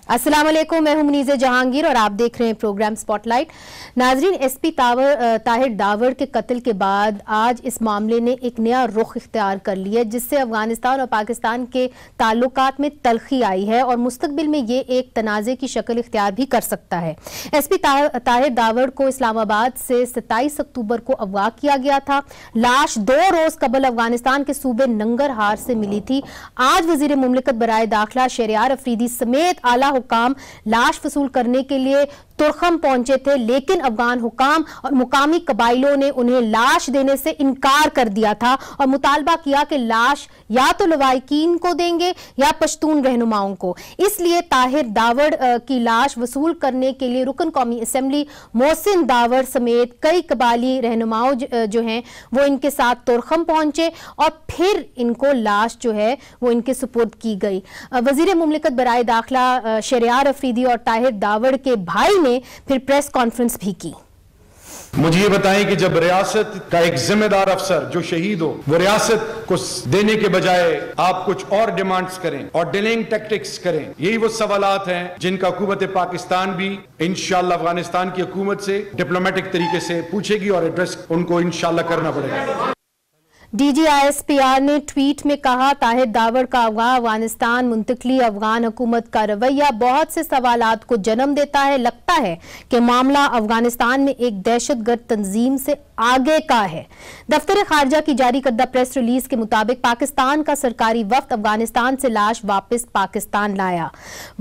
अस्सलाम वालेकुम, मैं हूं मुनीज़े जहांगीर और आप देख रहे हैं प्रोग्राम स्पॉटलाइट। नाजरीन, एसपी ताहिर दावड़ के कत्ल के बाद आज इस मामले ने एक नया रुख इख्तियार कर लिया, जिससे अफगानिस्तान और पाकिस्तान के ताल्लुकात में तलखी आई है और मुस्तकबिल में ये एक तनाज़े की शक्ल इख्तियार भी कर सकता है। एसपी ताहिर दावड़ को इस्लामाबाद से 27 अक्टूबर को अगवा किया गया था। लाश 2 रोज कबल अफगानिस्तान के सूबे नंगरहार से मिली थी। आज वजीर मुमलिकत बराए दाखिला शहरयार अफरीदी समेत आला हुकाम लाश वसूल करने के लिए तुर्खम पहुंचे थे, लेकिन अफगान हुकाम और मुकामी कबाइलों ने उन्हें लाश देने से इनकार कर दिया था और मुतालबा किया कि लाश या तो लवाइकीन को देंगे या पश्तून रहनुमाओं को। इसलिए ताहिर दावड़ की लाश वसूल करने के लिए रुकन कौमी असम्बली मोहसिन दावड़ समेत कई कबायली रहनुमाओं जो हैं वो इनके साथ तुर्खम पहुंचे और फिर इनको लाश जो है वो इनके सुपुर्द की गई। वजीर मुमलिकत बराए दाखिला शहरयार अफरीदी और ताहिर दावड़ के भाई ने फिर प्रेस कॉन्फ्रेंस भी की। मुझे ये बताएं कि जब रियासत का एक जिम्मेदार अफसर जो शहीद हो, वो रियासत को देने के बजाय आप कुछ और डिमांड्स करें और डिलेइंग टैक्टिक्स करें, यही वो सवालात हैं जिनका हुकूमत पाकिस्तान भी इंशाअल्लाह अफगानिस्तान की हुकूमत से डिप्लोमेटिक तरीके से पूछेगी और एड्रेस उनको इंशाअल्लाह करना पड़ेगा। DGISPR ने ट्वीट में कहा, ताहिर दावड़ का अफगानिस्तान मुंतकली अफगान हुकूमत का रवैया बहुत से सवालात को जन्म देता है। लगता है कि मामला अफगानिस्तान में एक दहशतगर्द तंजीम से आगे का है। दफ्तर खारजा की जारी करदा प्रेस रिलीज के मुताबिक पाकिस्तान का सरकारी वफ्द अफगानिस्तान से लाश वापस पाकिस्तान लाया।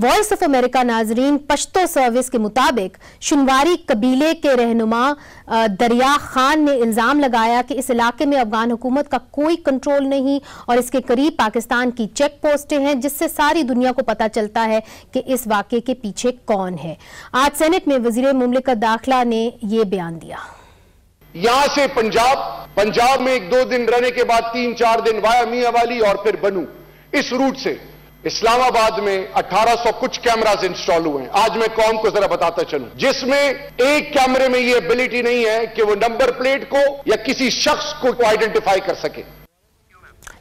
वॉइस ऑफ अमेरिका नाजरीन, पश्तो सर्विस के मुताबिक शुनवारी कबीले के रहनुमा दरिया खान ने इल्जाम लगाया कि इस इलाके में अफगान हुकूमत का कोई कंट्रोल नहीं और इसके करीब पाकिस्तान की चेक पोस्टें हैं, जिससे सारी दुनिया को पता चलता है कि इस वाकये के पीछे कौन है। आज सेनेट में वजीर मुमलिकत दाखिला ने यह बयान दिया। यहां से पंजाब में 1-2 दिन रहने के बाद 3-4 दिन वाया मियां वाली और फिर बनू, इस रूट से इस्लामाबाद में 1800 कुछ कैमरास इंस्टॉल हुए हैं। आज मैं कौम को जरा बताता चलूं, जिसमें एक कैमरे में यह एबिलिटी नहीं है कि वो नंबर प्लेट को या किसी शख्स को आइडेंटिफाई कर सके।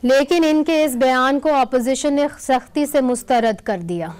लेकिन इनके इस बयान को अपोजिशन ने सख्ती से मुस्तरद कर दिया।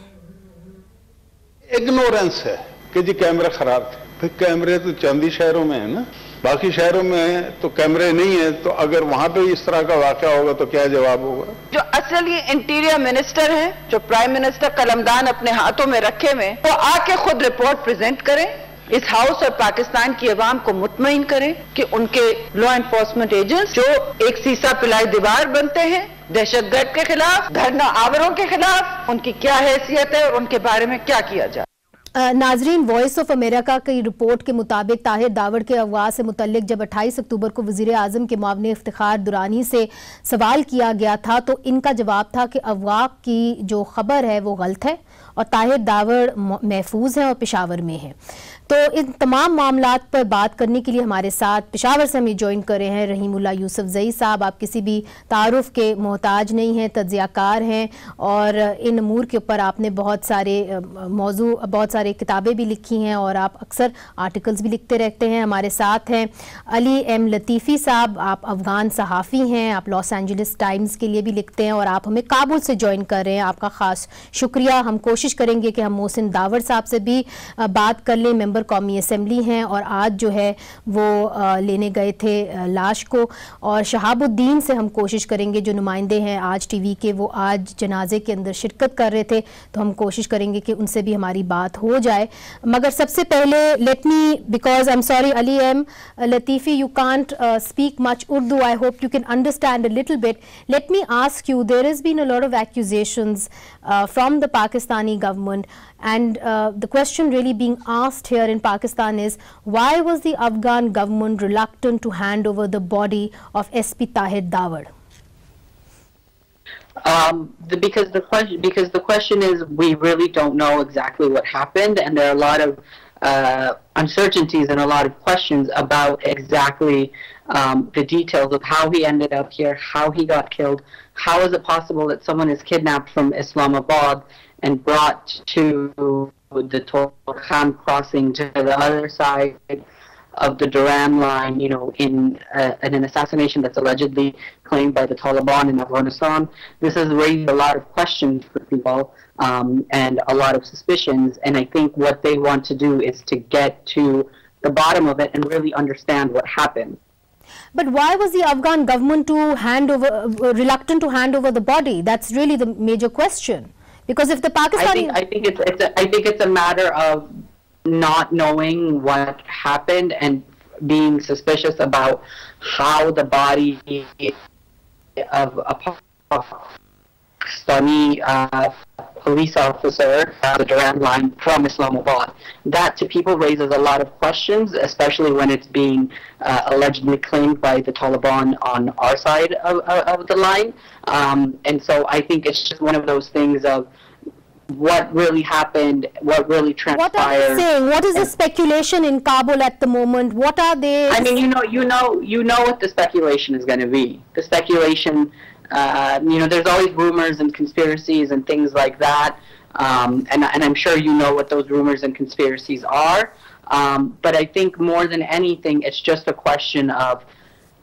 इग्नोरेंस है कि जी कैमरे खराब थे। फिर कैमरे तो चंद शहरों में है ना, बाकी शहरों में तो कैमरे नहीं है, तो अगर वहां पे इस तरह का वाकया होगा तो क्या जवाब होगा? जो असल ये इंटीरियर मिनिस्टर है, जो प्राइम मिनिस्टर कलमदान अपने हाथों में रखे हुए, वो आके खुद रिपोर्ट प्रेजेंट करें, इस हाउस और पाकिस्तान की अवाम को मुतमईन करें कि उनके लॉ एनफोर्समेंट एजेंट्स जो एक सीसा पिलाई दीवार बनते हैं दहशतगर्द के खिलाफ, धरना आवरों के खिलाफ, उनकी क्या हैसियत है और उनके बारे में क्या किया जाए। नाजरीन, वॉइस ऑफ अमेरिका की रिपोर्ट के मुताबिक ताहिर दावड़ के अगवा से मुतल्लिक जब 28 अक्टूबर को वजीर आजम के मुआविन इफ्तिखार दुरानी से सवाल किया गया था तो इनका जवाब था कि अगवा की जो खबर है वो गलत है और ताहिर दावड़ महफूज है और पेशावर में है। तो इन तमाम मामलात पर बात करने के लिए हमारे साथ पेशावर से हमें ज्वाइन कर रहे हैं रहीमुल्लाह यूसुफ जई साहब। आप किसी भी तारुफ के मोहताज नहीं हैं, तज्ज़ियाकार हैं और इन अमूर के ऊपर आपने बहुत सारे किताबें भी लिखी हैं और आप अक्सर आर्टिकल्स भी लिखते रहते हैं। हमारे साथ हैं अली एम लतीफ़ी साहब, आप अफ़गान सहाफ़ी हैं, आप लॉस एंजलिस टाइम्स के लिए भी लिखते हैं और आप हमें काबुल से ज्वाइन कर रहे हैं। आपका ख़ास शुक्रिया। हम कोशिश करेंगे कि हम मोहसिन दावड़ साहब से भी बात कर लें, मेंबर कौमी असम्बली हैं और आज जो है वो लेने गए थे लाश को। और शहाबुद्दीन से हम कोशिश करेंगे, जो नुमाइंदे हैं आज टीवी के, वो आज जनाजे के अंदर शिरकत कर रहे थे, तो हम कोशिश करेंगे कि उनसे भी हमारी बात हो जाए। मगर सबसे पहले let me, because I am sorry Ali M Latifi, you can't speak much Urdu, I hope you can understand a little bit. Let me ask you, there has been a lot of accusations from the Pakistani government and the question really being asked here in Pakistan is, why was the Afghan government reluctant to hand over the body of SP Tahir Dawood? Because the question is, we really don't know exactly what happened, and there are a lot of uncertainties and a lot of questions about exactly the details of how he ended up here, how he got killed. How is it possible that someone is kidnapped from Islamabad and brought to the Torkham crossing to the other side? of the Duran line, you know, in an assassination that's allegedly claimed by the Taliban in Afghanistan. This has raised a lot of questions for people and a lot of suspicions. And I think what they want to do is to get to the bottom of it and really understand what happened. But why was the Afghan government reluctant to hand over the body? That's really the major question. Because if the Pakistani... I think it's a matter of not knowing what happened and being suspicious about how the body of a Pakistani police officer, the Duran line from Islamabad. That to people raises a lot of questions, especially when it's being allegedly claimed by the Taliban on our side of the line. And so I think it's just one of those things of what really happened, what really transpired. What are they saying? What is the speculation in Kabul at the moment? What are they? I mean, you know what the speculation is going to be. The speculation, you know, there's always rumors and conspiracies and things like that, and I'm sure you know what those rumors and conspiracies are. But I think more than anything, it's just a question of,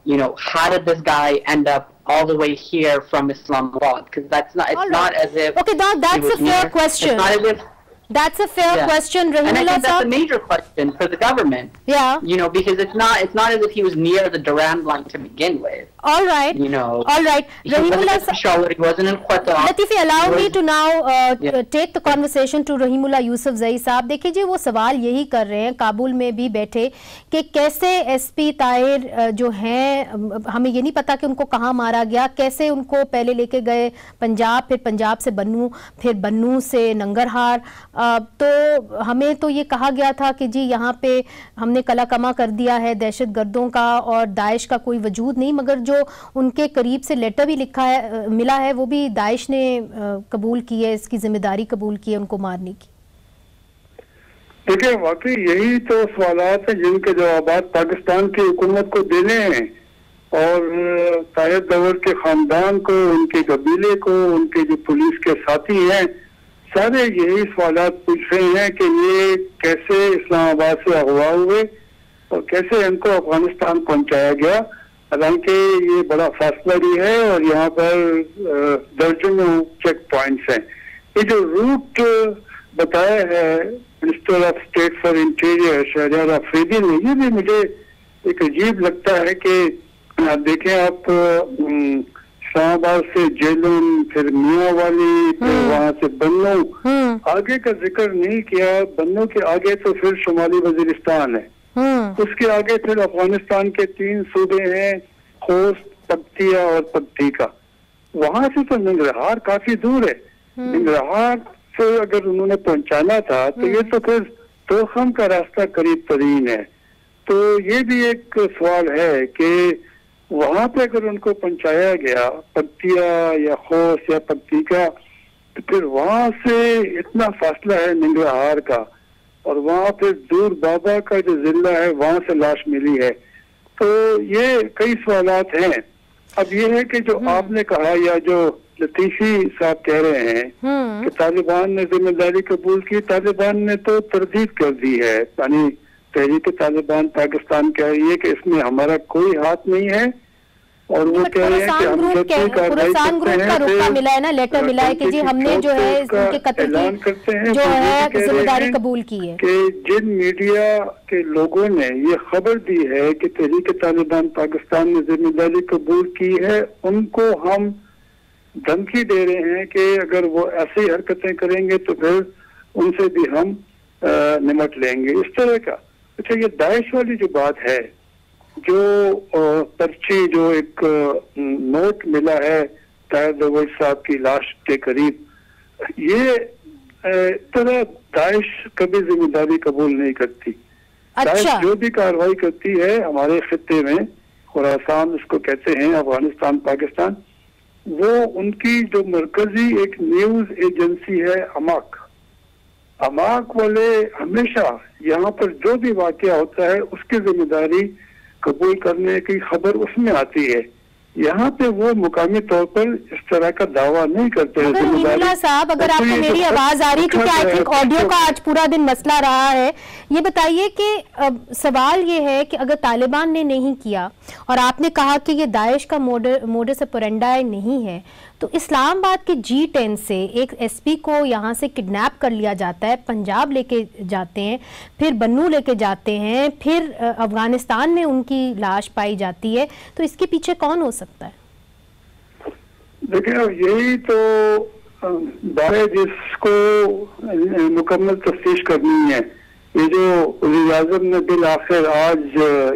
you know, how did this guy end up all the way here from Islamabad? Because that's not, it's not as if... Okay, that's a fair question. It's not as if... That's a fair question, and I think that's a major question for the government. Yeah. You know, because it's not as if he was near the Duran line to begin with. All right. You know. All right. Rahimullah Sahab, he wasn't in Qatar. Latifi, allow me to now take the conversation to Rahimullah Yousafzai साहब. देखिए जी, वो सवाल यही कर रहे हैं काबुल में भी बैठे कि कैसे एसपी ताहिर जो हैं, हमें ये नहीं पता कि उनको कहाँ मारा गया, कैसे उनको पहले लेके गए पंजाब, फिर पंजाब से बन्नू, फिर बन्नू से नंगरहार. तो हमें तो ये कहा गया था कि जी यहाँ पे हमने कला कमा कर दिया है दहशतगर्दों का और दाइश का कोई वजूद नहीं, मगर जो उनके करीब से लेटर भी मिला है वो भी दाइश ने कबूल की है, इसकी जिम्मेदारी कबूल की है उनको मारने की. देखिए, वाकई यही तो सवालात हैं जिनके जवाब पाकिस्तान की हुकूमत को देने हैं और ताहिर दवर के खानदान को, उनके कबीले को, उनके जो पुलिस के साथी हैं, सारे यही सवालात पूछ रहे हैं कि ये कैसे इस्लामाबाद से अगवा हुए और कैसे इनको अफगानिस्तान पहुंचाया गया. हालांकि ये बड़ा फासला भी है और यहाँ पर दर्जनों चेक पॉइंट्स हैं. ये जो रूट बताया है minister of state for interior Shahryar Afridi ने, ये भी मुझे एक अजीब लगता है कि देखें आप इस्लामाबाद से जेलून, फिर मियांवाली, फिर वहाँ से बन्नू, आगे का जिक्र नहीं किया. बन्नू के आगे तो फिर शुमाली वजीरिस्तान है, उसके आगे फिर अफगानिस्तान के 3 सूबे हैं, खोस्त, पक्तिया और पक्तिका. वहां से तो नंगरहार काफी दूर है. नंगरहार से अगर उन्होंने पहुंचाना था तो ये तो फिर तोखम का रास्ता करीब तरीन है. तो ये भी एक सवाल है कि वहां पे अगर उनको पहुंचाया गया पक्तिया या खोस या पक्तिका, तो फिर वहां से इतना फासला है नंगरहार का और वहां पे दूर बाबा का जो जिला है वहां से लाश मिली है. तो ये कई सवालात हैं. अब ये है कि जो आपने कहा या जो लतीफी साहब कह रहे हैं कि तालिबान ने जिम्मेदारी कबूल की, तालिबान ने तो तरदीद कर दी है. यानी तहरीक तालिबान पाकिस्तान कह रही है कि इसमें हमारा कोई हाथ नहीं है और वो कह रहे हैं कि हम जब भी कार्रवाई करते हैं मिला है ना, लेटर मिला है कि जी हमने जो है उनके कत्ल की जो है जिम्मेदारी कबूल की है. कि जिन मीडिया के लोगों ने ये खबर दी है कि तहरीक तालिबान पाकिस्तान ने जिम्मेदारी कबूल की है, उनको हम धमकी दे रहे हैं कि अगर वो ऐसी हरकतें करेंगे तो फिर उनसे भी हम निमट लेंगे, इस तरह का. अच्छा, ये दाइश वाली जो बात है, जो पर्ची, जो एक नोट मिला है ताहिर दवर साहब की लाश के करीब, ये तरह दाइश कभी जिम्मेदारी कबूल नहीं करती. दाइश जो भी कार्रवाई करती है हमारे खित्ते में, खुरासान उसको कहते हैं, अफगानिस्तान पाकिस्तान, वो उनकी जो मरकजी एक न्यूज एजेंसी है अमाक, अमाक वाले हमेशा यहाँ पर जो भी वाकया होता है उसकी जिम्मेदारी कबूल करने की खबर उसमें आती है. यहाँ पे वो मुकामी तौर पर इस तरह का दावा नहीं करते हैं। मगर रहीमुल्लाह साहब, अगर आपको मेरी आवाज आ रही है, क्योंकि आई थिंक ऑडियो का आज पूरा दिन मसला रहा है, ये बताइए कि सवाल ये है कि अगर तालिबान ने नहीं किया और आपने कहा कि ये दाइश का मोडस ऑपरेंडी नहीं है, तो इस्लामाबाद के G10 से एक SP को यहाँ से किडनैप कर लिया जाता है, पंजाब लेके जाते हैं, फिर बन्नू लेके जाते हैं, फिर अफगानिस्तान में उनकी लाश पाई जाती है, तो इसके पीछे कौन हो सकता है? देखिए, यही तो बात है जिसको मुकम्मल तफ्तीश करनी है। ये जो वज़ीर-ए-आज़म ने बिल आखिर आज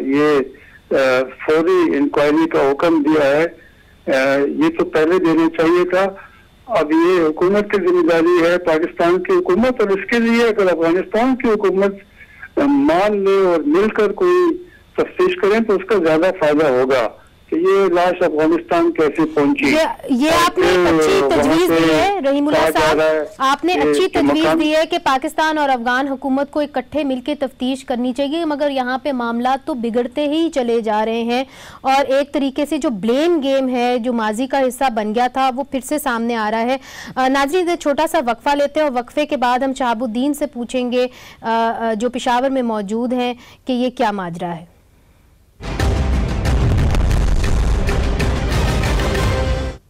ये फौरी इंक्वायरी का हुक्म दिया है, ये तो पहले देना चाहिए था। अब ये हुकूमत की जिम्मेदारी है, पाकिस्तान की हुकूमत, और इसके लिए अगर अफगानिस्तान की हुकूमत मान ले और मिलकर कोई तफ्तीश करें तो उसका ज्यादा फायदा होगा कि ये लाश अफगानिस्तान कैसे पहुंची। ये आपने अच्छी तजवीज दी है रहीमुल्लाह साहब, आपने अच्छी तजवीज दी है कि पाकिस्तान और अफगान हुकूमत को इकट्ठे मिलकर तफ्तीश करनी चाहिए, मगर यहाँ पे मामला तो बिगड़ते ही चले जा रहे हैं और एक तरीके से जो ब्लेम गेम है, जो माजी का हिस्सा बन गया था, वो फिर से सामने आ रहा है। नाज़रीन, छोटा सा वक्फा लेते हैं और वक्फे के बाद हम शहाबुद्दीन से पूछेंगे जो पेशावर में मौजूद हैं कि ये क्या माजरा है।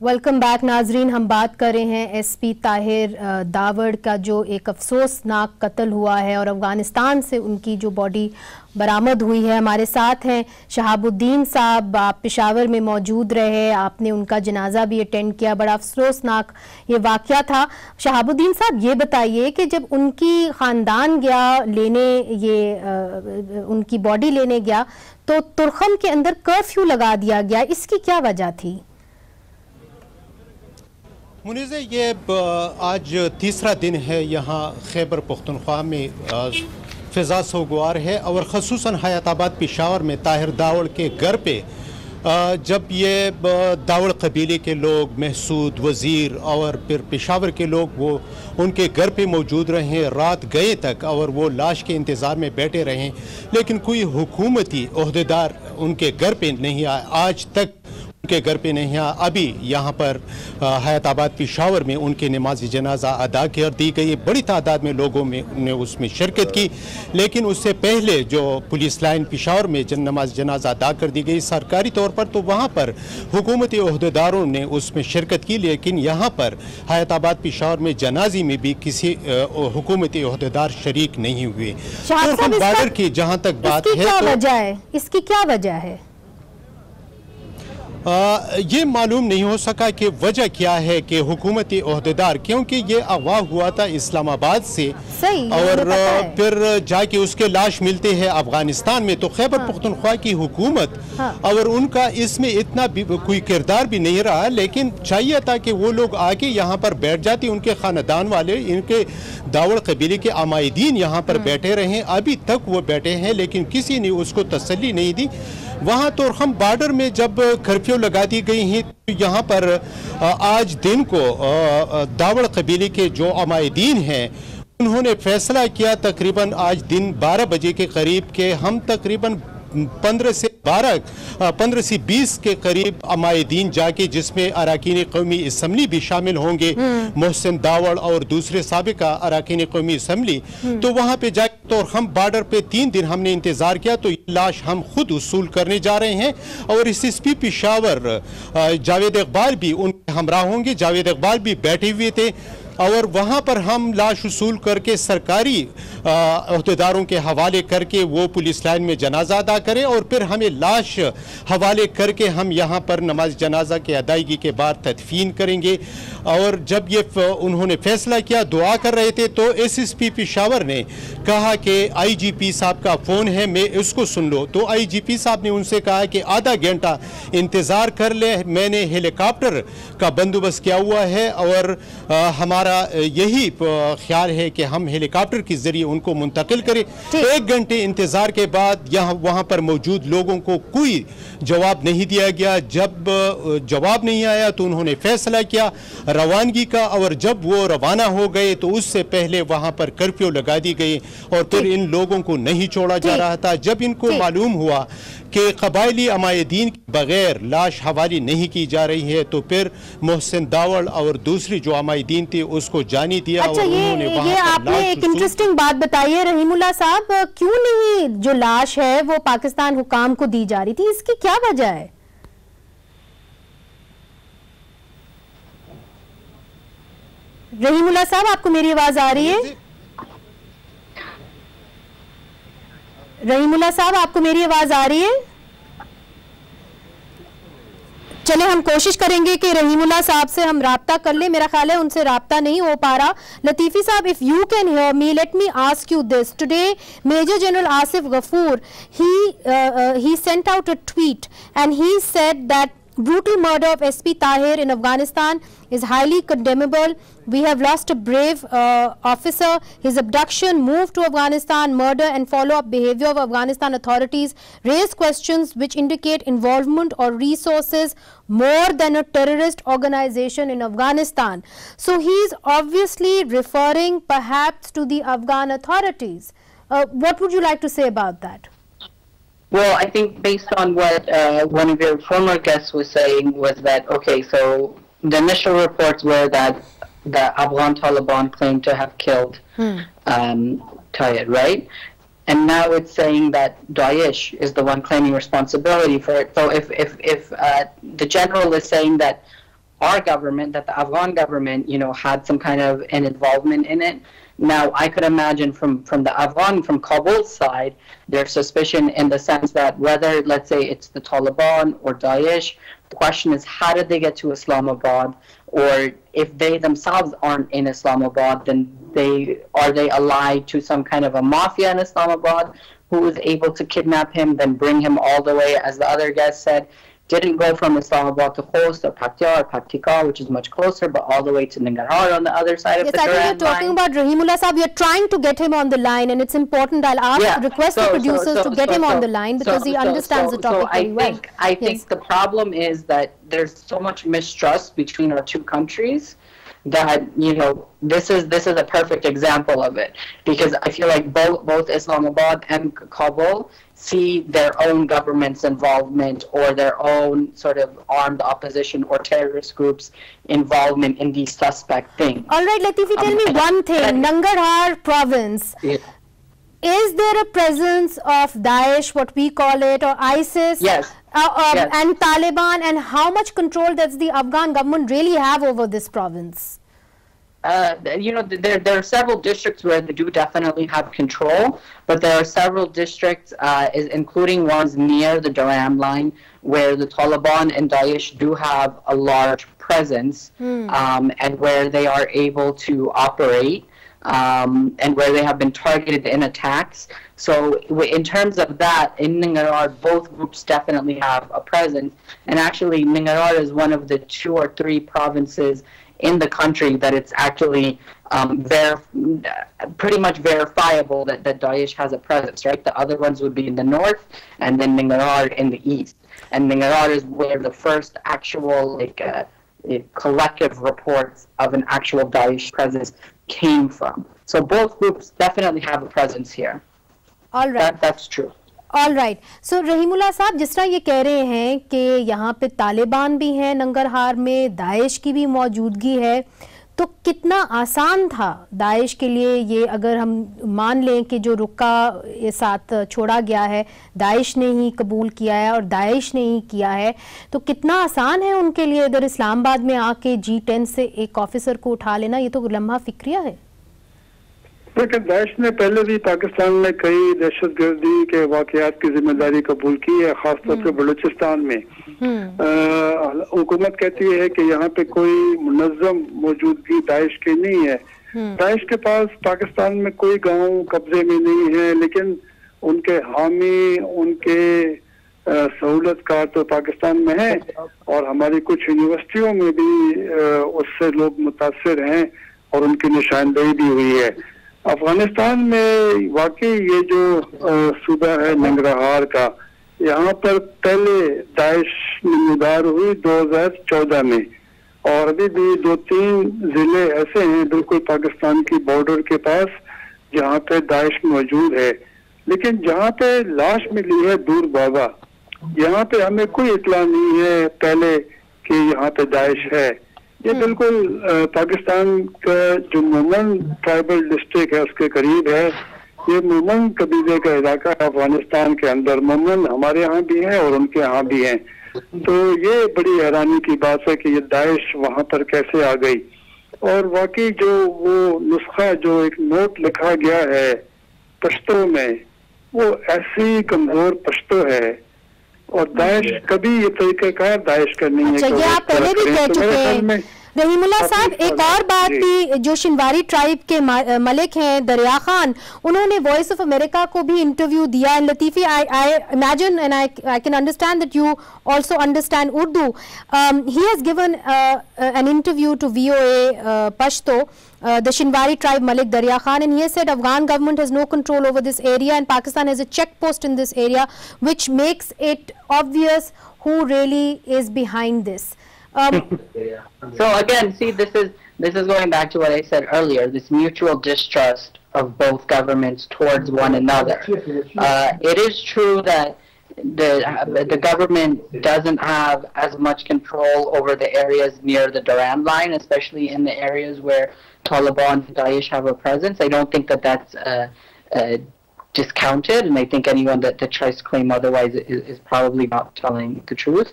वेलकम बैक नाजरीन, हम बात कर रहे हैं SP ताहिर दावड़ का जो एक अफसोसनाक कत्ल हुआ है और अफगानिस्तान से उनकी जो बॉडी बरामद हुई है। हमारे साथ हैं शहाबुद्दीन साहब, आप पेशावर में मौजूद रहे, आपने उनका जनाजा भी अटेंड किया, बड़ा अफसोसनाक ये वाक़या था। शहाबुद्दीन साहब, ये बताइए कि जब उनकी ख़ानदान गया लेने, ये उनकी बॉडी लेने गया, तो तुरखम के अंदर कर्फ्यू लगा दिया गया, इसकी क्या वजह थी? मुनीज़, ये आज तीसरा दिन है यहाँ खैबर पख्तूनख्वा में फ़िज़ा सोगवार है और ख़ुसूसन हयाताबाद पेशावर में ताहिर दावड़ के घर पे जब ये दावड़ कबीले के लोग, महसूद, वज़ीर और फिर पेशावर के लोग वो उनके घर पे मौजूद रहे रात गए तक और वो लाश के इंतज़ार में बैठे रहे, लेकिन कोई हुकूमती ओहदेदार उनके घर पे नहीं आया, आज तक उनके घर पे नहीं आया। अभी यहाँ पर हयाताबाद पेशावर में उनकी नमाज जनाजा अदा कर दी गई, बड़ी तादाद में लोगों ने उसमें शिरकत की, लेकिन उससे पहले जो पुलिस लाइन पेशावर में नमाज जनाजा अदा कर दी गई सरकारी तौर पर, तो वहाँ पर हुकूमती ओहदेदारों ने उसमें शिरकत की, लेकिन यहाँ पर हयाताबाद पेशावर में जनाजी में भी किसी हुकूमती ओहदेदार शरीक नहीं हुए। बॉर्डर की जहाँ तक बात है, इसकी क्या वजह है? ये मालूम नहीं हो सका कि वजह क्या है कि हुकूमती ओहदेदार, क्योंकि ये अगवा हुआ था इस्लामाबाद से और फिर जाके उसके लाश मिलते हैं अफगानिस्तान में, तो खैबर पख्तूनख्वा की हुकूमत और उनका इसमें इतना कोई किरदार भी नहीं रहा, लेकिन चाहिए था कि वो लोग आके यहाँ पर बैठ जाते, उनके खानदान वाले, इनके दावड़ कबीले के अमायदीन यहाँ पर बैठे रहे, अभी तक वो बैठे हैं, लेकिन किसी ने उसको तसल्ली नहीं दी। वहाँ तो हम बॉर्डर में जब कर्फ्यू लगा दी गई हैं, तो यहाँ पर आज दिन को दावड़ कबीले के जो अमायदीन हैं उन्होंने फैसला किया तकरीबन आज दिन 12 बजे के करीब के हम तकरीबन 15 से 20 के करीब अमायदीन जाके, जिसमें अरकान कौमी असम्बली भी शामिल होंगे, मोहसिन दावड़ और दूसरे साबिका अरकान कौमी असम्बली, तो वहाँ पे जाके तो हम बॉर्डर पे 3 दिन हमने इंतजार किया, तो ये लाश हम खुद उसूल करने जा रहे हैं और इस SP पेशावर जावेद इकबाल भी उनके हमरा होंगे। जावेद इकबाल भी बैठे हुए थे और वहाँ पर हम लाश उसूल करके सरकारी अहदेदारों के हवाले करके वो पुलिस लाइन में जनाजा अदा करें और फिर हमें लाश हवाले करके हम यहाँ पर नमाज जनाजा के अदायगी के बाद तदफीन करेंगे। और जब ये उन्होंने फैसला किया, दुआ कर रहे थे, तो SSP पेशावर ने कहा कि IGP साहब का फ़ोन है, मैं उसको सुन लो, तो IGP साहब ने उनसे कहा कि आधा घंटा इंतज़ार कर ले, मैंने हेलीकॉप्टर का बंदोबस्त किया हुआ है और हमारा हमारा यही ख्याल है कि हम हेलीकॉप्टर के जरिए उनको मुंतकिल करें। 1 घंटे इंतजार के बाद वहाँ पर मौजूद लोगों को कोई जवाब नहीं दिया गया। जब जवाब नहीं आया तो उन्होंने फैसला किया रवानगी का, और जब वो रवाना हो गए तो उससे पहले वहाँ पर कर्फ्यू लगा दी गई और फिर इन लोगों को नहीं छोड़ा जा रहा था। जब इनको मालूम हुआ कि कबायली अमायदीन के बगैर लाश हवाली नहीं की जा रही है तो फिर मोहसिन दावड़ और दूसरी जो अमायदीन थी उसको जानी दिया। अच्छा, और उन्होंने ये आपने एक इंटरेस्टिंग बात बताई है रहीमुल्लाह साहब, क्यों नहीं जो लाश है वो पाकिस्तान हुकाम को दी जा रही थी, इसकी क्या वजह है? रहीमुल्लाह साहब, आपको मेरी आवाज आ रही है? रहीमुल्लाह साहब, आपको मेरी आवाज आ रही है? चले हम कोशिश करेंगे कि रहीमुल्लाह साहब से हम राब्ता कर ले। मेरा ख्याल है उनसे राब्ता नहीं हो पा रहा। लतीफ़ी साहब, if you can hear me, let me ask you this. Today major general Asif Ghafoor he sent out a tweet and he said that brutal murder of SP Tahir in Afghanistan is highly condemnable. We have lost a brave officer. His abduction, move to Afghanistan, murder and follow-up behavior of Afghanistan authorities raise questions which indicate involvement or resources more than a terrorist organization in Afghanistan. So he is obviously referring perhaps to the Afghan authorities. What would you like to say about that? Well, I think based on what one of your former guests was saying was that, okay, so the initial reports were that the Afghan Taliban claimed to have killed Tahir, right? And now it's saying that Daesh is the one claiming responsibility for it. So if the general is saying that our government, that the Afghan government, you know, had some kind of an involvement in it, now I could imagine from Kabul's side, there's suspicion in the sense that whether, let's say, it's the Taliban or Daesh, the question is how did they get to Islamabad, or if they themselves aren't in Islamabad, then are they allied to some kind of a mafia in Islamabad who is able to kidnap him, then bring him all the way, as the other guest said, didn't go from Islamabad to Khost or Paktia or Paktika, which is much closer, but all the way to Nangarhar on the other side of the Durand line. Yes, I think you're talking about Rahimullah Saab. We are trying to get him on the line, and it's important. I'll request the producers to get him on the line because he understands the topic very well. I think the problem is that there's so much mistrust between our two countries that, you know, this is a perfect example of it, because I feel like both Islamabad and Kabul see their own government's involvement or their own sort of armed opposition or terrorist groups' involvement in these suspect things. All right, Latifi, tell me one thing. Nangarhar province, is there a presence of Daesh, what we call it, or ISIS? Yes. Yes. And Taliban, and how much control does the Afghan government really have over this province? You know, there are several districts where they do definitely have control, but there are several districts, including ones near the Durand line, where the Taliban and Daesh do have a large presence, and where they are able to operate, and where they have been targeted in attacks. So in terms of that, in Nangarhar, both groups definitely have a presence. And actually, Nangarhar is one of the 2 or 3 provinces in the country that it's actually pretty much verifiable that Daesh has a presence, right? The other ones would be in the north, and then Nangarhar in the east. And Nangarhar is where the first actual, collective reports of an actual Daesh presence came from. So both groups definitely have a presence here. All right. That's true. All right. So Rahimullah sahab, जिस तरह ये कह रहे हैं कि यहाँ पे तालिबान भी हैं नंगरहार में, दाइश की भी मौजूदगी है, तो कितना आसान था दाइश के लिए ये, अगर हम मान लें कि जो रुका ये साथ छोड़ा गया है दाइश ने ही कबूल किया है और दाइश ने ही किया है, तो कितना आसान है उनके लिए इधर इस्लामाबाद में आके G10 से एक ऑफिसर को उठा लेना? ये तो लम्हा फिक्रिया है. लेकिन दाइश ने पहले भी पाकिस्तान में कई दहशतगर्दी के वाकयात की जिम्मेदारी कबूल की है, खासतौर पर बलूचिस्तान में. हुकूमत कहती है कि यहाँ पे कोई मुनज़्ज़म मौजूदगी दाइश की नहीं है. दाइश के पास पाकिस्तान में कोई गांव कब्जे में नहीं है, लेकिन उनके हामी, उनके सहूलतकार तो पाकिस्तान में है, और हमारी कुछ यूनिवर्सिटियों में भी उससे लोग मुतासिर हैं और उनकी निशानदेही भी हुई है। अफगानिस्तान में वाकई ये जो सूबा है नंगरहार का, यहाँ पर पहले दाइश नमूदार हुई 2014 में, और अभी भी 2-3 जिले ऐसे हैं बिल्कुल पाकिस्तान की बॉर्डर के पास जहाँ पे दाइश मौजूद है। लेकिन जहाँ पे लाश मिली है दूर बाबा, यहाँ पे हमें कोई इतला नहीं है पहले कि यहाँ पे दाइश है। ये बिल्कुल पाकिस्तान का जो मोमन ट्राइबल डिस्ट्रिक्ट है उसके करीब है। ये मोमन कबीले का इलाका अफगानिस्तान के अंदर, मोमन हमारे यहाँ भी हैं और उनके यहाँ भी हैं। तो ये बड़ी हैरानी की बात है कि ये दाइश वहाँ पर कैसे आ गई। और वाकई जो वो नुस्खा, जो एक नोट लिखा गया है पश्तो में, वो ऐसी कमजोर पश्तो है, और दाइश कभी ये तरीक़ाकार दाइश का नहीं है। अच्छा, ये आप पहले भी कह चुके हैं रहीमुल्लाह साहब। एक और बात भी, जो शिनवारी ट्राइब के मलिक हैं दरिया खान, उन्होंने वॉइस ऑफ अमेरिका को भी इंटरव्यू दिया। And Latifi, I imagine and I can understand that you also understand Urdu. He has given an interview to VOA Pashto, the Shinwari tribe Malik Darya Khan, and he has said Afghan government has no control over this area and Pakistan has a checkpost in this area, which makes it obvious who really is behind this. So again, see, this is going back to what I said earlier, this mutual distrust of both governments towards one another. It is true that the government doesn't have as much control over the areas near the Durand line, especially in the areas where Taliban and Daesh have a presence. I don't think that that's discounted, and I think anyone that tries to claim otherwise is probably not telling the truth.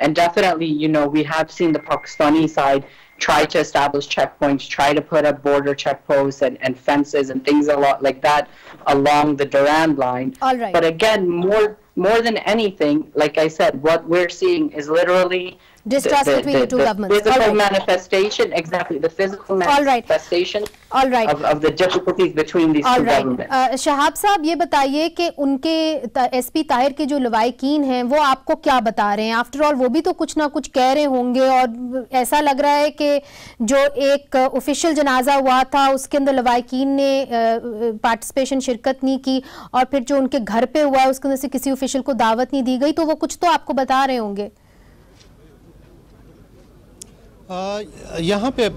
And definitely, you know, we have seen the Pakistani side try to establish checkpoints, try to put up border checkposts and fences and things a lot like that along the Durand line. All right. But again, more than anything, like I said, what we're seeing is literally distrust between the two governments. Physical manifestation, exactly, the physical manifestation of the difficulties between these two governments. Shahab साहब, ये बताइए कि उनके SP Tahir के जो लवाहिकीन हैं वो आपको क्या बता रहे हैं? आफ्टर ऑल वो भी तो कुछ ना कुछ कह रहे होंगे, और ऐसा लग रहा है कि जो एक ऑफिशियल जनाजा हुआ था उसके अंदर लवाहिकीन ने पार्टिसिपेशन शिरकत नहीं की, और फिर जो उनके घर पे हुआ है उसके अंदर से किसी ऑफिशियल को दावत नहीं दी गई, तो वो कुछ तो आपको बता रहे होंगे। यहाँ पे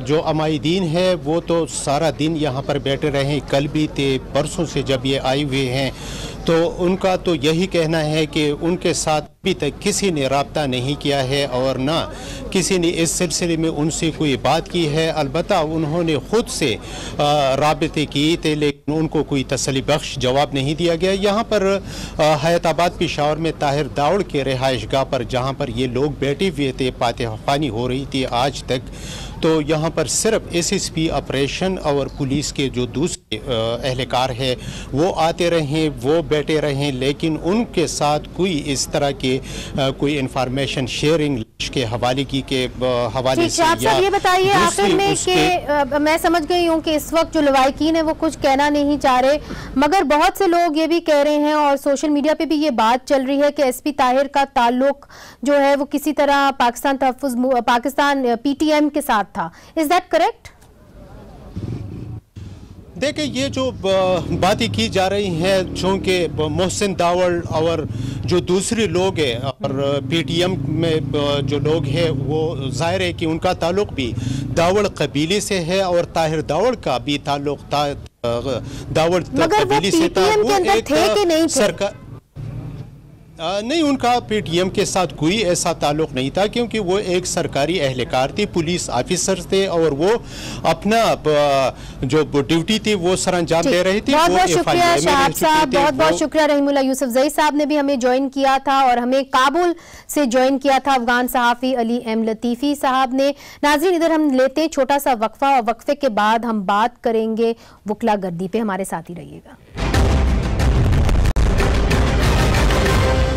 जो अमायदीन है वो तो सारा दिन यहाँ पर बैठे रहे, कल भी थे, परसों से जब ये आए हुए हैं, तो उनका तो यही कहना है कि उनके साथ अभी तक किसी ने रब्ता नहीं किया है और ना किसी ने इस सिलसिले में उनसे कोई बात की है। अलबत्ता उन्होंने ख़ुद से राबते किए थे, लेकिन उनको कोई तसल्ली बख्श जवाब नहीं दिया गया। यहाँ पर हयाताबाद पेशावर में ताहिर दाउड़ के रिहाइश गाह पर जहाँ पर ये लोग बैठे हुए थे, फातहखानी हो रही थी आज तक, तो यहाँ पर सिर्फ एसएसपी ऑपरेशन और पुलिस के जो दूसरे एहलकार है वो आते रहें, वो बैठे रहें, लेकिन उनके साथ कोई इस तरह के कोई इंफॉर्मेशन शेयरिंग के हवाले की के हवाले से या ये बताइए आखिर में कि मैं समझ गई हूँ कि इस वक्त जो लवाहिकीन है वो कुछ कहना नहीं चाह रहे, मगर बहुत से लोग ये भी कह रहे हैं और सोशल मीडिया पे भी ये बात चल रही है कि एसपी ताहिर का ताल्लुक जो है वो किसी तरह पाकिस्तान पीटीएम के साथ था। Is that correct? देखिए, ये जो बातें की जा रही हैं, चूँकि मोहसिन दावड़ और जो दूसरे लोग हैं और पीटीएम में जो लोग हैं वो जाहिर है कि उनका ताल्लुक भी दावड़ कबीले से है और ताहिर दावड़ का भी ताल्लुक दावड़ कबीले से था। वो एक सरकार नहीं, उनका पीटीएम के साथ कोई ऐसा ताल्लुक नहीं था, क्योंकि वो एक सरकारी एहलकार थे, पुलिस ऑफिसर थे और वो अपना जो ड्यूटी थी वो सरअंजाम दे रहे थे। बहुत बहुत शुक्रिया शहाब साहब, बहुत बहुत शुक्रिया। रहीमुल्लाह यूसुफजई साहब ने भी हमें ज्वाइन किया था और हमें काबुल से ज्वाइन किया था अफगान सहाफ़ी अली एम लतीफ़ी साहब ने। नाज़रीन, इधर हम लेते हैं छोटा सा वक्फा और वक्फे के बाद हम बात करेंगे वकला गर्दी पे। हमारे साथ ही रहिएगा।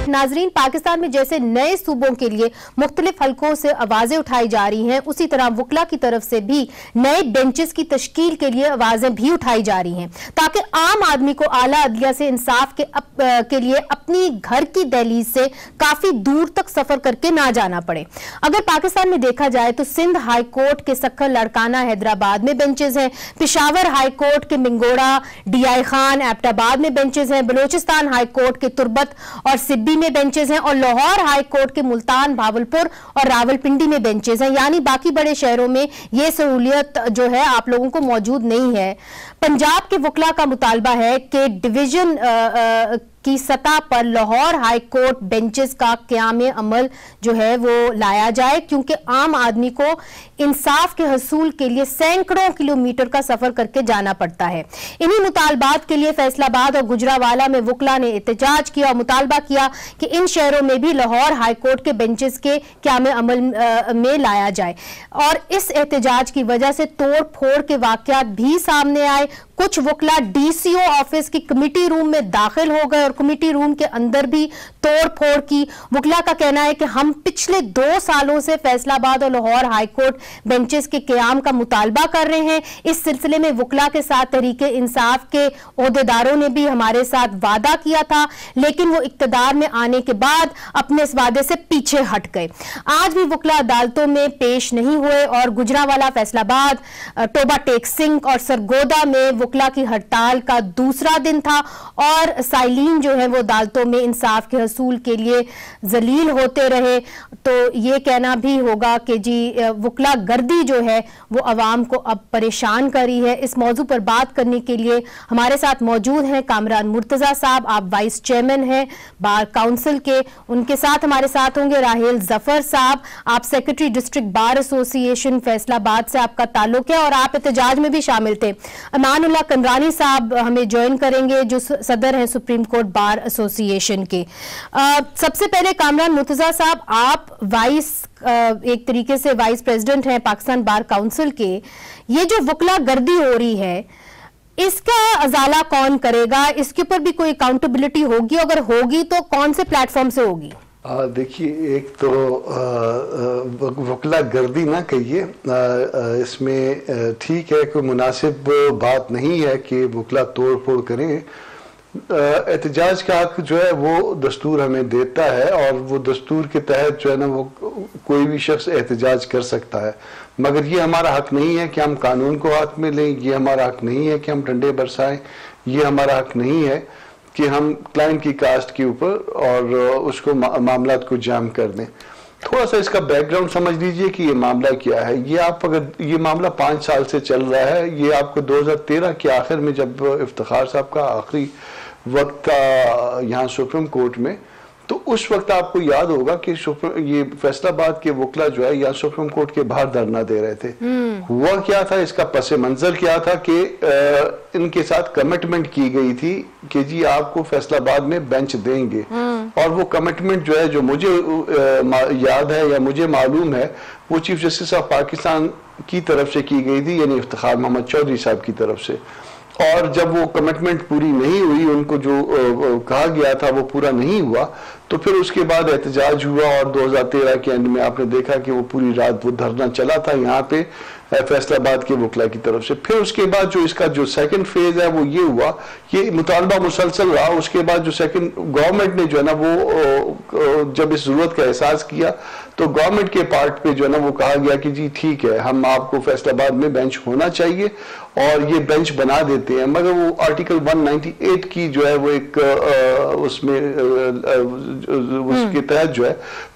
नाजरीन, पाकिस्तान में जैसे नए सूबों के लिए मुख्तलिफ हलकों से आवाजें उठाई जा रही हैं, उसी तरह वकला की तरफ से भी नए बेंचेस की तश्कील के लिए आवाजें भी उठाई जा रही हैं, ताकि आम आदमी को आला अदलिया से इंसाफ के लिए अपनी घर की दहलीज से काफी दूर तक सफर करके ना जाना पड़े। अगर पाकिस्तान में देखा जाए तो सिंध हाई कोर्ट के सक्खर, लड़काना, हैदराबाद में बेंचेस हैं, पिशावर हाई कोर्ट के मिंगोड़ा, डीआई खान, एबटाबाद में बेंचेस हैं, बलोचिस्तान हाई कोर्ट के तुर्बत और सिब्बी में बेंचेस हैं और लाहौर हाई कोर्ट के मुल्तान, भावलपुर और रावलपिंडी में बेंचेस हैं। यानी बाकी बड़े शहरों में यह सहूलियत जो है आप लोगों को मौजूद नहीं है। पंजाब के वकला का मुतालबा है कि डिवीजन की सतह पर लाहौर हाई कोर्ट बेंचेस का क़याम अमल जो है वो लाया जाए, क्योंकि आम आदमी को इंसाफ के हसूल के लिए सैकड़ों किलोमीटर का सफर करके जाना पड़ता है। इन्हीं मुतालबात के लिए फैसलाबाद और गुजरावाला में वकला ने एहतजाज किया और मुतालबा किया कि इन शहरों में भी लाहौर हाई कोर्ट के बेंचेस के क़याम अमल में लाया जाए। और इस एहतजाज की वजह से तोड़ फोड़ के वाकयात भी सामने आए। कुछ वकला डीसीओ ऑफिस की कमेटी रूम में दाखिल हो गए और कमेटी रूम के अंदर भी तोड़ फोड़ की। वकला का कहना है कि हम पिछले 2 सालों से फैसलाबाद और लाहौर हाई कोर्ट बेंचेस के क़याम का मुतालबा कर रहे हैं। इस सिलसिले में वकला के साथ तहरीके इंसाफ के ओहदेदारों ने भी हमारे साथ वादा किया था, लेकिन वो इक्तदार में आने के बाद अपने इस वादे से पीछे हट गए। आज भी वकला अदालतों में पेश नहीं हुए और गुजरावाला, फैसलाबाद, टोबा टेक सिंह और सरगोदा में वकला की हड़ताल का दूसरा दिन था और साइलीन जो है वो अदालतों में इंसाफ के हसूल के लिए जलील होते रहे। तो ये कहना भी होगा कि जी वकला गर्दी जो है वो अवाम को अब परेशान कर रही है। इस मौजू पर बात करने के लिए हमारे साथ मौजूद हैं कामरान मुर्तजा साहब, आप वाइस चेयरमैन हैं बार काउंसिल के। उनके साथ हमारे साथ होंगे राहेल जफर साहब, आप secretary district bar association Faisalabad से आपका ताल्लुक है और आप एहतजाज में भी शामिल थे। अमानुल्लाह कंदरानी साहब हमें ज्वाइन करेंगे जो सदर हैं सुप्रीम कोर्ट बार एसोसिएशन के। सबसे पहले कामरान मुर्तजा साहब, आप एक तरीके से वाइस प्रेसिडेंट हैं पाकिस्तान बार काउंसिल के। ये जो वकला गर्दी हो रही है इसका अजाला कौन करेगा? इसके ऊपर भी कोई अकाउंटेबिलिटी होगी? अगर होगी तो कौन से प्लेटफॉर्म से होगी? देखिए, एक तो वकला गर्दी ना कहिए, इसमें ठीक है, कोई मुनासिब बात नहीं है कि वकला तोड़ फोड़ करें। एहतजाज का हक जो है वो दस्तूर हमें देता है और वो दस्तूर के तहत जो है ना वो कोई भी शख्स एहतजाज कर सकता है, मगर ये हमारा हक नहीं है कि हम कानून को हाथ में लें, ये हमारा हक नहीं है कि हम डंडे बरसाएं, ये हमारा हक नहीं है कि हम क्लाइंट की कास्ट के ऊपर और उसको मामलात को जाम कर दें। थोड़ा सा इसका बैकग्राउंड समझ लीजिए कि ये मामला क्या है। ये आप अगर ये मामला 5 साल से चल रहा है, ये आपको 2013 के आखिर में जब इफ्तिखार साहब का आखिरी वक्त था यहाँ सुप्रीम कोर्ट में, तो उस वक्त आपको याद होगा कि ये फैसलाबाद के वकला जो है यहाँ सुप्रीम कोर्ट के बाहर धरना दे रहे थे। हुआ क्या था, इसका पस मंजर क्या था कि इनके साथ कमिटमेंट की गई थी कि जी आपको फैसलाबाद में बेंच देंगे, और वो कमिटमेंट जो है, जो मुझे याद है या मुझे मालूम है, वो चीफ जस्टिस ऑफ पाकिस्तान की तरफ से की गई थी, यानी इफ्तिखार मोहम्मद चौधरी साहब की तरफ से। और जब वो कमिटमेंट पूरी नहीं हुई, उनको जो कहा गया था वो पूरा नहीं हुआ, तो फिर उसके बाद एहतजाज हुआ और 2013 के एंड में आपने देखा कि वो पूरी रात वो धरना चला था यहाँ पे फैसलाबाद के वकला की तरफ से। फिर उसके बाद जो इसका जो सेकंड फेज है वो ये हुआ, ये मुतालबा मुसलसल रहा। उसके बाद जो सेकंड गवर्नमेंट ने जो है ना वो जब इस जरूरत का एहसास किया तो गवर्नमेंट के पार्ट पे जो है ना वो कहा गया कि जी ठीक है, हम आपको फैसलाबाद में बेंच होना चाहिए और ये बेंच बना देते हैं। मगर वो आर्टिकल 198 की जो है वो एक उसमें उसके तहत जो है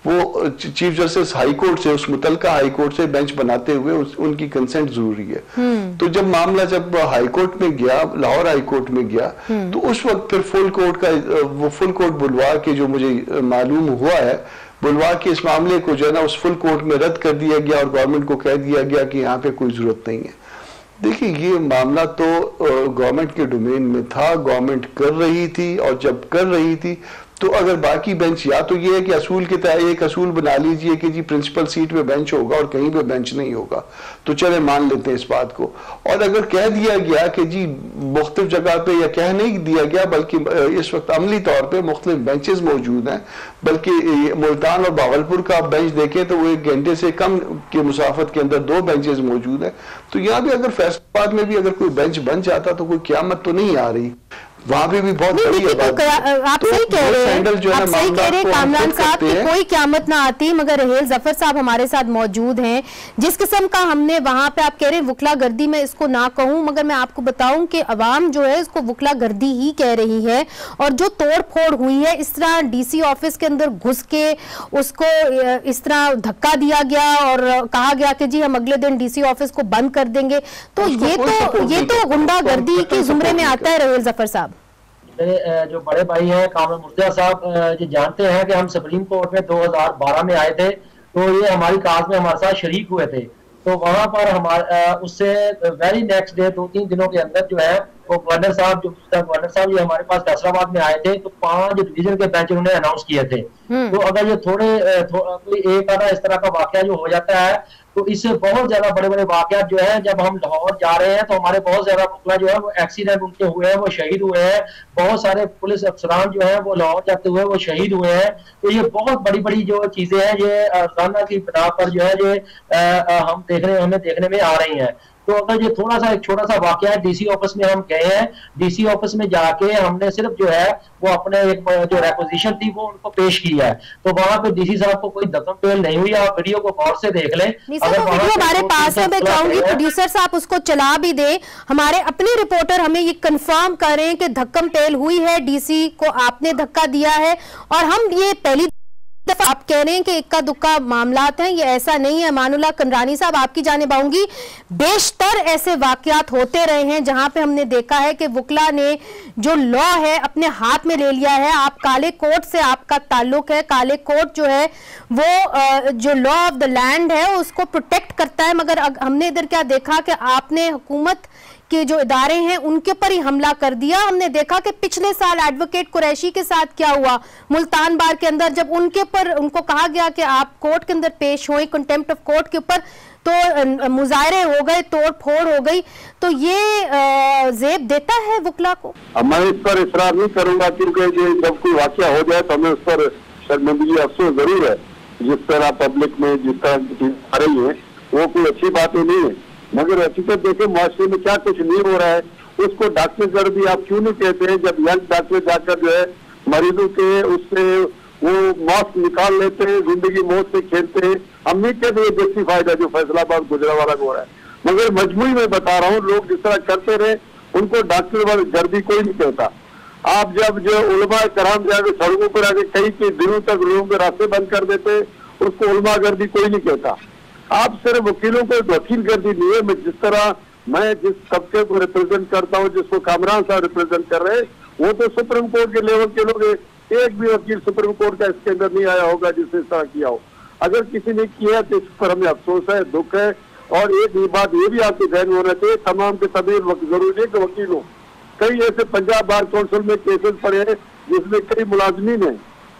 वो चीफ जस्टिस हाई कोर्ट से, उस मुतलका हाई कोर्ट से बेंच बनाते हुए उनकी कंसेंट जरूरी है। तो जब मामला जब हाई कोर्ट में गया, लाहौर हाई कोर्ट में गया, तो उस वक्त फिर फुल कोर्ट का वो फुल कोर्ट बुलवा के जो मुझे मालूम हुआ है, बुलवा के इस मामले को जो है ना उस फुल कोर्ट में रद्द कर दिया गया और गवर्नमेंट को कह दिया गया कि यहाँ पे कोई जरूरत नहीं है। देखिए, ये मामला तो गवर्नमेंट के डोमेन में था, गवर्नमेंट कर रही थी, और जब कर रही थी तो अगर बाकी बेंच, या तो ये है कि असूल की तरह एक असूल बना लीजिए कि जी प्रिंसिपल सीट पे बेंच होगा और कहीं पे बेंच नहीं होगा, तो चले मान लेते हैं इस बात को। और अगर कह दिया गया कि जी मुख्तलिफ जगह पे, या कह नहीं दिया गया बल्कि इस वक्त अमली तौर पे मुख्तलिफ बेंचेस मौजूद हैं, बल्कि मुल्तान और बावलपुर का आप बेंच देखें तो वो 1 घंटे से कम के मुसाफत के अंदर 2 बेंचेस मौजूद हैं। तो यहाँ भी अगर फैसलाबाद में भी अगर कोई बेंच बन जाता तो कोई क़यामत तो नहीं आ रही, वहां पे भी बहुत बड़ी आप सही कह रहे हैं, आप सही कह रहे हैं कामरान साहब कि कोई क़यामत ना आती, मगर रहेल जफर साहब हमारे साथ मौजूद हैं। जिस किस्म का हमने वहां पे, आप कह रहे हैं वकला गर्दी, में इसको ना कहूं मगर मैं आपको बताऊं कि अवाम जो है इसको वकला गर्दी ही कह रही है। और जो तोड़ फोड़ हुई है, इस तरह डीसी ऑफिस के अंदर घुस के उसको इस तरह धक्का दिया गया और कहा गया कि जी हम अगले दिन डीसी ऑफिस को बंद कर देंगे, तो ये तो गुंडागर्दी के जुमरे में आता है। रहेल जफर साहब, जो बड़े भाई हैं कामरान मुर्तजा साहब, ये जानते हैं कि हम सुप्रीम कोर्ट में 2012 में आए थे, तो ये हमारी काज में हमारे साथ शरीक हुए थे। तो वहां पर हमारे उससे वेरी नेक्स्ट डे 2-3 दिनों के अंदर जो है वो गवर्नर साहब ये हमारे पास फैसलाबाद में आए थे, तो 5 डिवीजन के बेंच उन्होंने अनाउंस किए थे। तो अगर ये कोई एक आधा इस तरह का वाकया जो हो जाता है, तो इससे बहुत ज्यादा बड़े बड़े वाकयात जो है, जब हम लाहौर जा रहे हैं तो हमारे बहुत ज्यादा वकला जो है वो एक्सीडेंट उनके हुए हैं, वो शहीद हुए हैं। बहुत सारे पुलिस अफसरान जो है वो लाहौर जाते हुए वो शहीद हुए हैं। तो ये बहुत बड़ी बड़ी जो चीजें हैं, ये रोजाना की बिना पर जो है ये हमें देखने में आ रही हैं। तो अगर ये थोड़ा सा एक छोटा सा वाकया है, डीसी ऑफिस में हम गए हैं, डीसी ऑफिस में जाके हमने सिर्फ जो है वो अपने एक जो रेपोजिशन थी वो उनको पेश की है, तो वहां पे डीसी साहब को कोई धक्कम पेल नहीं हुई। आप वीडियो को गौर से देख लें। वीडियो हमारे पास है, मैं चाहूंगी प्रोड्यूसर साहब उसको चला भी दे, हमारे अपने रिपोर्टर हमें ये कंफर्म करें कि धक्कम पेल हुई है, डीसी को आपने धक्का दिया है। और हम ये पहली दफा आप कह रहे हैं कि इक्का दुक्का मामलात हैं, ये ऐसा नहीं है। मानुल्लाह कंडरानी साहब, आपकी जानिब आऊंगी, बेशतर ऐसे वाकयात होते रहे हैं जहां पे हमने देखा है कि वकला ने जो लॉ है अपने हाथ में ले लिया है। आप काले कोर्ट से आपका ताल्लुक है, काले कोर्ट जो है वो जो लॉ ऑफ द लैंड है उसको प्रोटेक्ट करता है, मगर हमने इधर क्या देखा कि आपने हुकूमत के जो इदारे हैं उनके ऊपर ही हमला कर दिया। हमने देखा कि पिछले साल एडवोकेट कुरैशी के साथ क्या हुआ मुल्तान बार के अंदर, जब उनको कहा गया कि आप कोर्ट के अंदर पेश हों कंटेम्प्ट ऑफ कोर्ट के ऊपर, तो मुजाहरे हो गए, तोड़ फोड़ हो गई। तो ये जेब देता है वकला को। मैं इस पर इसरार नहीं करूंगा, क्योंकि जब कोई वाकया हो जाए तो हमें उस पर शर्मिंदगी अफसोस जरूर है। जिस तरह पब्लिक में जिस तरह आ रही है वो कोई अच्छी बात ही नहीं है, मगर हकीकत देखे मुआशरे में क्या कुछ नहीं हो रहा है, उसको डॉक्टर सर भी आप क्यों नहीं कहते हैं? जब यंग डॉक्टर जाकर जो है मरीजों के उससे वो मौत निकाल लेते हैं, जिंदगी मौत से खेलते हैं। हम नहीं कहते ये जस्टिफाइड है जो फैसलाबाद गुजरावाला को हो रहा है, मगर मजबूरी में बता रहा हूँ, लोग जिस तरह करते रहे उनको डॉक्टर गर्दी कोई नहीं कहता। आप जब जो उलमा कराम जाके सड़कों पर आके कई दिनों तक लोगों के रास्ते बंद कर देते, उसको उलमा गर्दी कोई नहीं कहता। आप सिर्फ वकीलों को वकील गर्दी नहीं है। मैं जिस तबके को रिप्रेजेंट करता हूँ, जिसको कामरान साहब रिप्रेजेंट कर रहे हैं, वो तो सुप्रीम कोर्ट के लेवल के लोग, एक भी वकील सुप्रीम कोर्ट का इसके अंदर नहीं आया होगा जिसने इस तरह किया हो। अगर किसी ने किया तो इस पर हमें अफसोस है, दुख है। और एक बात ये भी आपके ध्यान में होना चाहिए, तमाम के तमाम जरूरी है कि वकीलों, कई ऐसे पंजाब बार काउंसिल में केसेस पड़े हैं जिसमें कई मुलाजमीन है,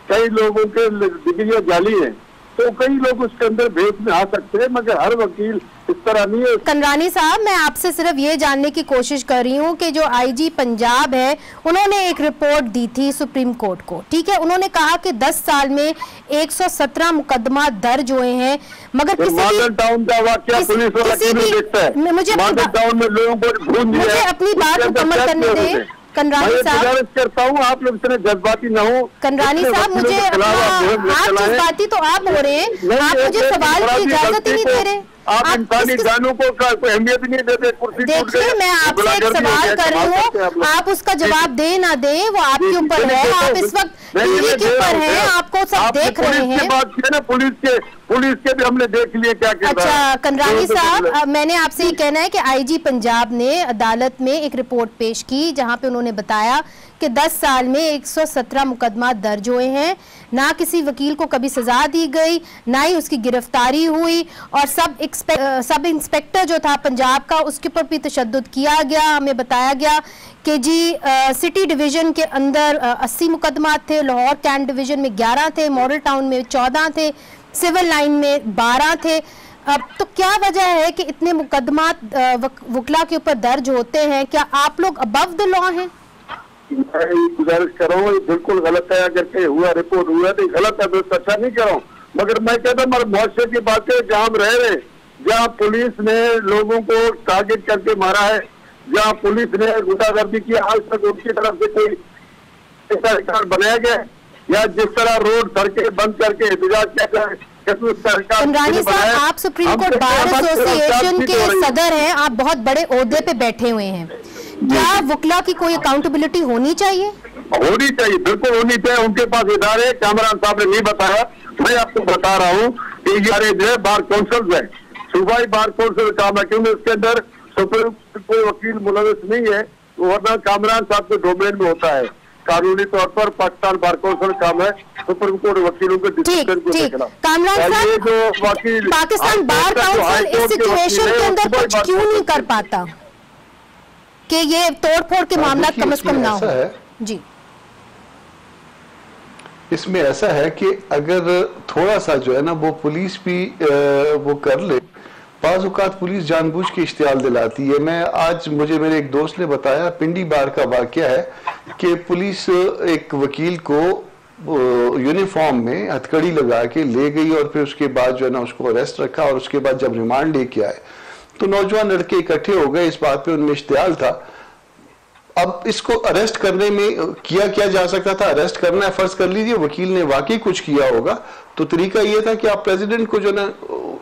कई लोगों के डिग्रियां जाली है, तो कई लोग उसके अंदर भेद में आ सकते हैं, मगर हर वकील इस तरह नहीं है। कंडरानी साहब, मैं आपसे सिर्फ ये जानने की कोशिश कर रही हूँ कि जो आईजी पंजाब है उन्होंने एक रिपोर्ट दी थी सुप्रीम कोर्ट को, ठीक है, उन्होंने कहा कि 10 साल में 117 मुकदमा दर्ज हुए हैं, मगर मॉडल टाउन का वाकया पुलिस वाला क्यों नहीं देखता है? मॉडल टाउन में लोगों को मुझे अपनी बात मुकम्मल करने दें। कंडरानी साहब, करता हूँ आप लोग इतने जज्बाती ना हो। कंडरानी साहब, मुझे आप जज्बाती तो आप हो रहे हैं, आप मुझे सवाल की इजाजत ही नहीं दे रहे। आप इंसानी जानों को कोई अहमियत नहीं देते। कुर्सी देखिए, मैं आपसे एक सवाल कर रही हूँ, आप उसका जवाब दे ना दे वो आपके ऊपर है। आप इस वक्त टीवी के ऊपर हैं, आपको सब देख रहे हैं। बात किया ना पुलिस के भी हमने देख लिए क्या क्या। अच्छा कंडरानी साहब, मैंने आपसे ये कहना है कि आईजी पंजाब ने अदालत में एक रिपोर्ट पेश की जहां पे उन्होंने बताया कि 10 साल में 117 मुकदमा दर्ज हुए हैं, ना किसी वकील को कभी सजा दी गई, ना ही उसकी गिरफ्तारी हुई, और सब इंस्पेक्टर जो था पंजाब का उसके ऊपर भी तशद्दुद किया गया। हमें बताया गया कि जी सिटी डिवीजन के अंदर 80 मुकदमा थे, लाहौर कैंट डिवीजन में 11 थे, मॉडल टाउन में 14 थे, सिविल लाइन में 12 थे। अब तो क्या वजह है कि इतने मुकदमात वकला के ऊपर दर्ज होते हैं? क्या आप लोग अबव द लॉ हैं? मैं गुजारिश कर रहा हूँ, बिल्कुल गलत है। अगर कहीं हुआ रिपोर्ट हुआ तो गलत है, मैं अच्छा नहीं कर रहा हूँ, मगर मैं कहता हूँ हमारे मुआशरे की बातें जहाँ हम रह रहे, जहाँ पुलिस ने लोगों को टारगेट करके मारा है, जहाँ पुलिस ने गुंडागर्दी की, आज तक उनकी तरफ से कोई ऐसा रिकॉर्ड बनाया गया, या जिस तरह रोड सड़कें बंद करके एहतजाज किया जाए। कंगरानी साहब, आप सुप्रीम कोर्ट बार एसोसिएशन के सदर हैं, आप बहुत बड़े ओहदे पे बैठे हुए हैं, क्या वकला की कोई अकाउंटेबिलिटी होनी चाहिए? होनी चाहिए, बिल्कुल होनी चाहिए। उनके पास इदारे, कामरान साहब ने नहीं बताया, मैं आपको बता रहा हूँ कि इदारे जो है बार काउंसिल है, सूबाई बार काउंसिल काम है, क्योंकि उसके अंदर सुप्रीम कोई वकील मुलविस नहीं है, वरना कामरान साहब के डोमेन में होता है। कानूनी तौर पर पाकिस्तान बार काउंसिल काम है सुप्रीम कोर्ट वकीलों के डिसीजन को देखना। कामरान साहब, जो वकील पाकिस्तान बार काउंसिल इस सिचुएशन के अंदर कुछ क्यों नहीं कर पाता कि ये तोड़फोड़ के मामला कम से कम ना हो? जी, इसमें ऐसा है कि अगर थोड़ा सा जो है ना वो पुलिस भी वो कर ले, बाज़ औक़ात पुलिस जानबूझ के इश्तियाल दिलाती है। मैं आज मुझे मेरे एक दोस्त ने बताया, पिंडी बार का वाक़या है कि पुलिस एक वकील को यूनिफॉर्म में हथकड़ी लगा के ले गई और फिर उसके बाद जो है ना उसको अरेस्ट रखा, और उसके बाद जब रिमांड लेके आए तो नौजवान लड़के इकट्ठे हो गए, इस बात पे उनमें इश्तियाल था। अब इसको अरेस्ट करने में किया जा सकता था, अरेस्ट करना है, फर्ज कर लीजिए वकील ने वाकई कुछ किया होगा, तो तरीका ये था कि आप प्रेसिडेंट को जो ना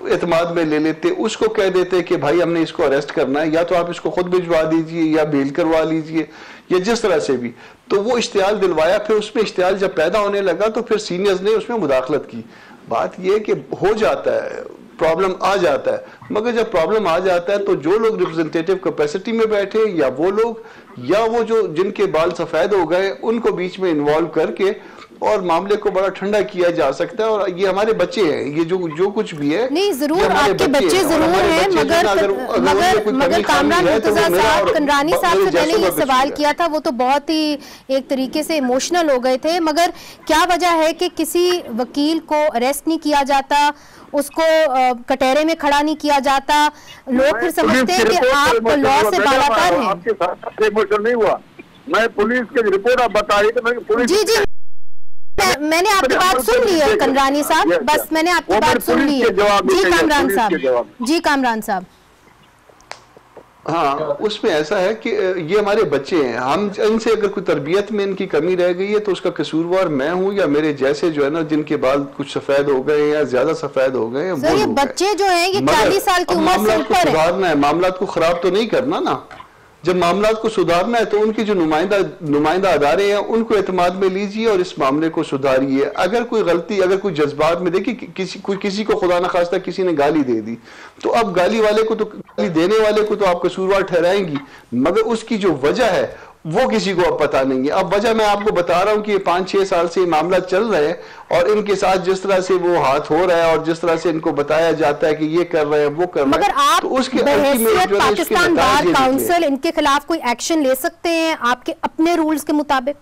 एतमाद में ले लेते, उसको कह देते कि भाई हमने इसको अरेस्ट करना है, या तो आप इसको खुद भिजवा दीजिए या बेल करवा लीजिए, या जिस तरह से भी। तो वो इश्तियाल दिलवाया, फिर उसमें इश्तियाल जब पैदा होने लगा तो फिर सीनियर्स ने उसमें मुदाखलत की। बात यह कि हो जाता है, प्रॉब्लम आ जाता है, मगर जब प्रॉब्लम आ जाता है तो जो लोग रिप्रेजेंटेटिव कैपेसिटी में बैठे, या वो लोग, या वो जो जिनके बाल सफेद हो गए, उनको बीच में इन्वॉल्व करके और मामले को बड़ा ठंडा किया जा सकता है। और ये हमारे बच्चे हैं, ये जो कुछ भी है, नहीं जरूर आपके बच्चे जरूर हैं, मगर कामरान मुर्तजा साहब, कंगरानी साहब से मैंने ये सवाल किया था, वो तो बहुत ही एक तरीके से इमोशनल हो गए थे, मगर क्या वजह है कि किसी वकील को अरेस्ट नहीं किया जाता, उसको कटहरे में खड़ा नहीं किया जाता? लोग फिर समझते हैं कि आप लॉ से बालातर हैं। आपके साथ इमोशनल नहीं हुआ, मैं पुलिस की रिपोर्ट आप बताई तो मैं पुलिस जी मैंने आपकी बात सुन ली है कंगरानी साहब, बस मैंने आपकी बात सुन ली है। जी कामरान साहब, जी कामरान साहब। हाँ, उसमें ऐसा है कि ये हमारे बच्चे हैं, हम इनसे अगर कोई तरबियत में इनकी कमी रह गई है तो उसका कसूरवार मैं हूँ या मेरे जैसे जो है ना जिनके बाल कुछ सफेद हो गए या ज्यादा सफेद हो गए हैं। ये बच्चे जो हैं ये 40 साल की उम्र से ऊपर है। सुधारना है, मामला को खराब तो नहीं करना ना। जब मामला को सुधारना है तो उनके जो नुमाइंदा अदारे हैं उनको एतमाद में लीजिए और इस मामले को सुधारिए। अगर कोई गलती, अगर कोई जज्बात में, देखिए किसी को खुदा न खास्ता किसी ने गाली दे दी तो अब गाली वाले को, तो गाली देने वाले को तो आप कसूरवार ठहराएंगी, मगर उसकी जो वजह है वो किसी को अब पता नहीं है। अब वजह मैं आपको बता रहा हूँ कि 5-6 साल से मामला चल रहा है और इनके साथ जिस तरह से वो हाथ हो रहा है और जिस तरह से इनको बताया जाता है कि ये कर रहे हैं वो कर रहे हैं, मगर आप तो उसके पाकिस्तान बार काउंसिल इनके खिलाफ कोई एक्शन ले सकते हैं आपके अपने रूल्स के मुताबिक?